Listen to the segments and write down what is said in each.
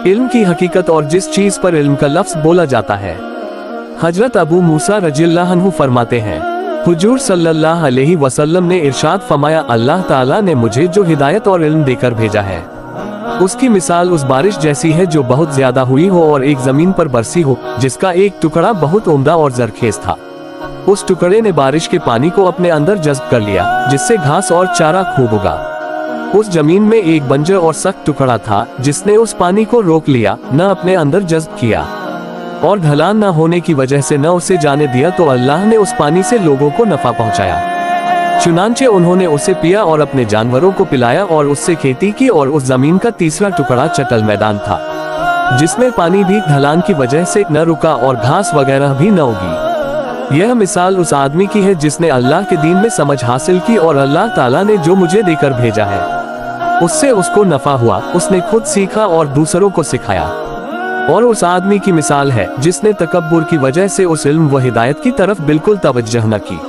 इल्म की हकीकत और जिस चीज पर इल्म का लफ्ज बोला जाता है। हजरत अबू मूसा रज़ियल्लाहु अन्हु फरमाते हैं, हुजूर सल्लल्लाहु अलैहि वसल्लम ने इरशाद फरमाया, अल्लाह ताला ने मुझे जो हिदायत और इल्म देकर भेजा है, उसकी मिसाल उस बारिश जैसी है जो बहुत ज्यादा हुई हो और एक जमीन पर बरसी हो, जिसका एक टुकड़ा बहुत उम्दा और जरखेज था। उस टुकड़े ने बारिश के पानी को अपने अंदर जज्ब कर लिया, जिससे घास और चारा खूब उगा। उस जमीन में एक बंजर और सख्त टुकड़ा था, जिसने उस पानी को रोक लिया, न अपने अंदर जज्ब किया और ढलान न होने की वजह से न उसे जाने दिया, तो अल्लाह ने उस पानी से लोगों को नफा पहुंचाया। चुनांचे उन्होंने उसे पिया और अपने जानवरों को पिलाया और उससे खेती की। और उस जमीन का तीसरा टुकड़ा चटल मैदान था, जिसमें पानी भी ढलान की वजह से न रुका और घास वगैरह भी न उगी। यह मिसाल उस आदमी की है जिसने अल्लाह के दीन में समझ हासिल की और अल्लाह ताला ने जो मुझे देकर भेजा है उससे उसको नफा हुआ, उसने खुद सीखा और दूसरों को सिखाया। और उस आदमी की मिसाल है जिसने तकब्बुर की वजह से उस इल्म व हिदायत की तरफ बिल्कुल तवज्जो न की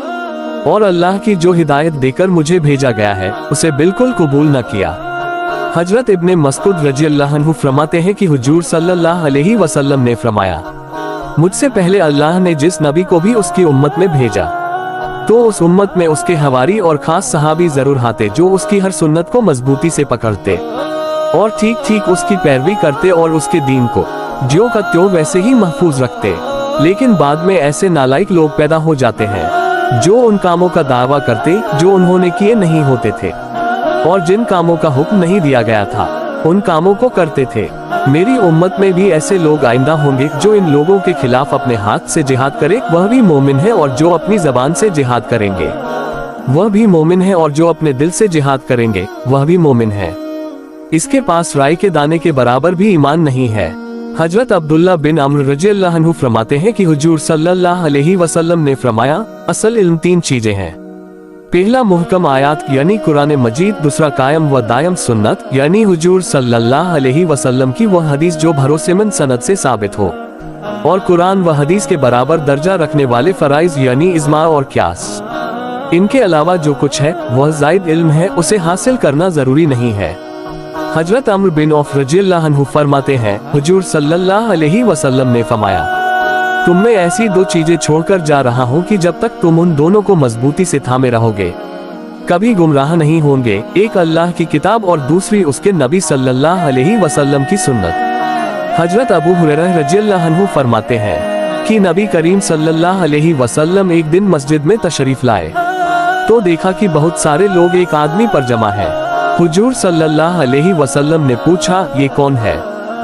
और अल्लाह की जो हिदायत देकर मुझे भेजा गया है उसे बिल्कुल कबूल न किया। हजरत इब्ने मसऊद रज़ियल्लाहु अन्हु फरमाते हैं कि हुजूर सल्लल्लाहु अलैहि वसल्लम ने फरमाया, मुझसे पहले अल्लाह ने जिस नबी को भी उसकी उम्मत में भेजा, तो उस उम्मत में उसके हवारी और खास सहाबी जरूर आते जो उसकी हर सुन्नत को मजबूती से पकड़ते और ठीक ठीक उसकी पैरवी करते और उसके दीन को ज्यों का त्यों वैसे ही महफूज रखते। लेकिन बाद में ऐसे नालायक लोग पैदा हो जाते हैं जो उन कामों का दावा करते जो उन्होंने किए नहीं होते थे, और जिन कामों का हुक्म नहीं दिया गया था उन कामों को करते थे। मेरी उम्मत में भी ऐसे लोग आइंदा होंगे जो इन लोगों के खिलाफ अपने हाथ से जिहाद करे, वह भी मोमिन है, और जो अपनी जबान से जिहाद करेंगे वह भी मोमिन है, और जो अपने दिल से जिहाद करेंगे वह भी मोमिन है। इसके पास राई के दाने के बराबर भी ईमान नहीं है। हजरत अब्दुल्ला बिन अम्र रज़ियल्लाहु अन्हु फरमाते हैं कि हुजूर सल्लल्लाहु अलैहि वसल्लम ने फरमाया, असल इल्म तीन चीजें हैं। पहला मुहकम आयात यानी कुरान मजीद, दूसरा कायम व दायम सुन्नत यानी हुजूर सल्लल्लाहु अलैहि वसल्लम की वह हदीस जो भरोसेमंद सनद से साबित हो, और कुरान व हदीस के बराबर दर्जा रखने वाले फराइज यानी इजमा और क्यास। इनके अलावा जो कुछ है वह जायद इल्म है, उसे हासिल करना जरूरी नहीं है। हजरत अम्र बिन औफ रज़ियल्लाहु अन्हु फरमाते हैं, हुजूर सल्लल्लाहु अलैहि वसल्लम ने फरमाया, तुम में ऐसी दो चीजें छोड़कर जा रहा हूँ कि जब तक तुम उन दोनों को मजबूती से थामे रहोगे कभी गुमराह नहीं होंगे। एक अल्लाह की किताब और दूसरी उसके नबी सल्लल्लाहु अलैहि वसल्लम की सुन्नत। हजरत अबू हुरैरा रज़ियल्लाहु अन्हु फरमाते हैं कि नबी करीम सल्लल्लाहु अलैहि वसल्लम एक दिन मस्जिद में तशरीफ लाए तो देखा कि बहुत सारे लोग एक आदमी पर जमा है। हुजूर सल्लल्लाहु अलैहि वसल्लम ने पूछा, ये कौन है?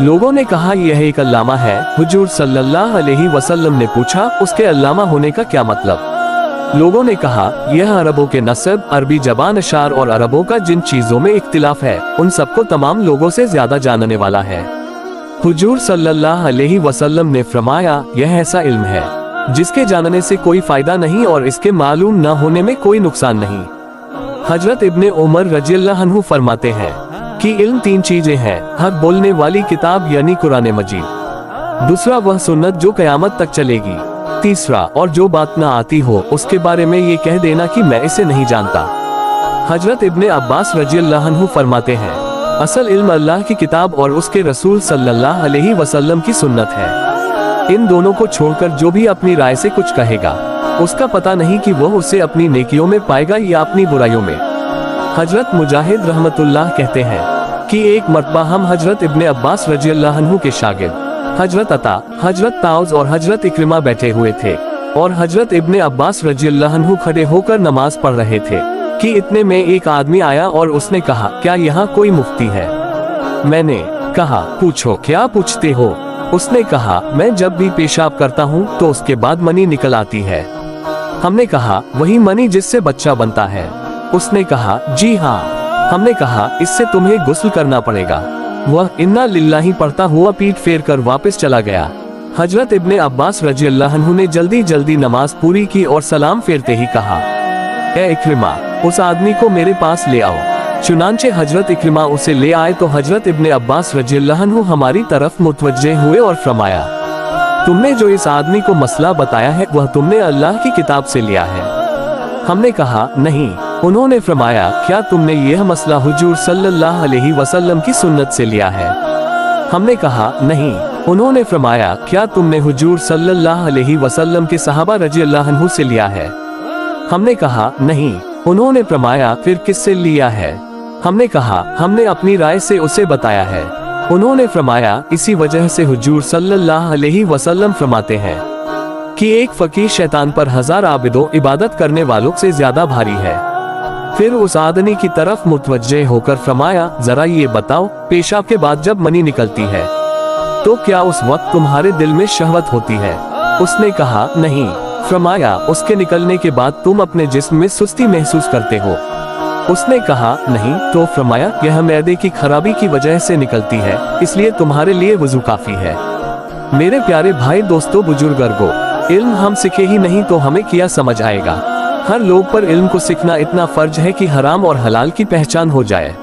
लोगों ने कहा, यह एक अल्लामा है। हुजूर सल्लल्लाहु अलैहि वसल्लम ने पूछा, उसके अल्लामा होने का क्या मतलब? लोगों ने कहा, यह अरबों के नस्ब, अरबी जबान, अशार और अरबों का जिन चीजों में इख्तिलाफ है उन सबको तमाम लोगों से ज्यादा जानने वाला है। हुजूर सल्लल्लाहु अलैहि वसल्लम ने फरमाया, यह ऐसा इल्म है जिसके जानने से कोई फायदा नहीं और इसके मालूम न होने में कोई नुकसान नहीं। हजरत इब्ने उमर रज़ियल्लाहु अन्हु फरमाते हैं कि इल्म तीन चीजें हैं, हक बोलने वाली किताब यानी कुरान मजीद, दूसरा वह सुन्नत जो कयामत तक चलेगी, तीसरा और जो बात न आती हो उसके बारे में ये कह देना कि मैं इसे नहीं जानता। हजरत इब्ने अब्बास रज़ियल्लाहु अन्हु फरमाते हैं, असल इल्म अल्लाह की किताब और उसके रसूल सल्लल्लाहु अलैहि वसल्लम की सुन्नत है। इन दोनों को छोड़कर जो भी अपनी राय से कुछ कहेगा उसका पता नहीं कि वह उसे अपनी नेकियों में पाएगा या अपनी बुराइयों में। हजरत मुजाहिद रहमतुल्लाह कहते हैं कि एक मरतबा हम हजरत इब्ने अब्बास रज़ियल्लाहु अन्हु के शागिर्द हजरत अता, हजरत ताउज और हजरत इक्रिमा बैठे हुए थे और हजरत इब्ने अब्बास रज़ियल्लाहु अन्हु खड़े होकर नमाज पढ़ रहे थे कि इतने में एक आदमी आया और उसने कहा, क्या यहाँ कोई मुफ्ती है? मैंने कहा, पूछो, क्या पूछते हो? उसने कहा, मैं जब भी पेशाब करता हूँ तो उसके बाद मनी निकल आती है। हमने कहा, वही मनी जिससे बच्चा बनता है? उसने कहा, जी हाँ। हमने कहा, इससे तुम्हें गुस्ल करना पड़ेगा। वह इन्ना लिल्लाही पढ़ता हुआ पीठ फेर कर वापस चला गया। हजरत इब्ने अब्बास रज़ियल्लाहु अन्हु ने जल्दी जल्दी नमाज पूरी की और सलाम फेरते ही कहा, ए इक्रिमा, उस आदमी को मेरे पास ले आओ। चुनांचे हजरत इक्रिमा उसे ले आए तो हजरत इब्ने अब्बास रज़ियल्लाहु अन्हु हमारी तरफ मुतवज्जे हुए और फरमाया, तुमने जो इस आदमी को मसला बताया है वह तुमने अल्लाह की किताब से लिया है? हमने कहा, नहीं। उन्होंने फरमाया, क्या तुमने यह मसला हुजूर सल्लल्लाहु अलैहि वसल्लम की सुन्नत से लिया है? हमने कहा नहीं। उन्होंने फरमाया क्या तुमने हुजूर सल्लल्लाहु अलैहि वसल्लम के सहाबा रज़ियल्लाहु अन्हु से लिया है? हमने कहा नहीं। उन्होंने फरमाया फिर किससे लिया है? हमने कहा हमने अपनी राय से उसे बताया है। उन्होंने फरमाया इसी वजह से हुजूर सल्लल्लाहु अलैहि वसल्लम फरमाते हैं कि एक फकीर शैतान पर 1000 आबिदों इबादत करने वालों से ज्यादा भारी है। फिर उस आदमी की तरफ मुतवज्जे होकर फरमाया जरा ये बताओ, पेशाब के बाद जब मनी निकलती है तो क्या उस वक्त तुम्हारे दिल में शहवत होती है? उसने कहा नहीं। फरमाया उसके निकलने के बाद तुम अपने जिस्म में सुस्ती महसूस करते हो? उसने कहा नहीं। तो फरमाया यह मैदे की खराबी की वजह से निकलती है, इसलिए तुम्हारे लिए वुजू काफी है। मेरे प्यारे भाई दोस्तों बुजुर्गों, इल्म हम सीखे ही नहीं तो हमें क्या समझ आएगा। हर लोग पर इल्म को सीखना इतना फर्ज है कि हराम और हलाल की पहचान हो जाए।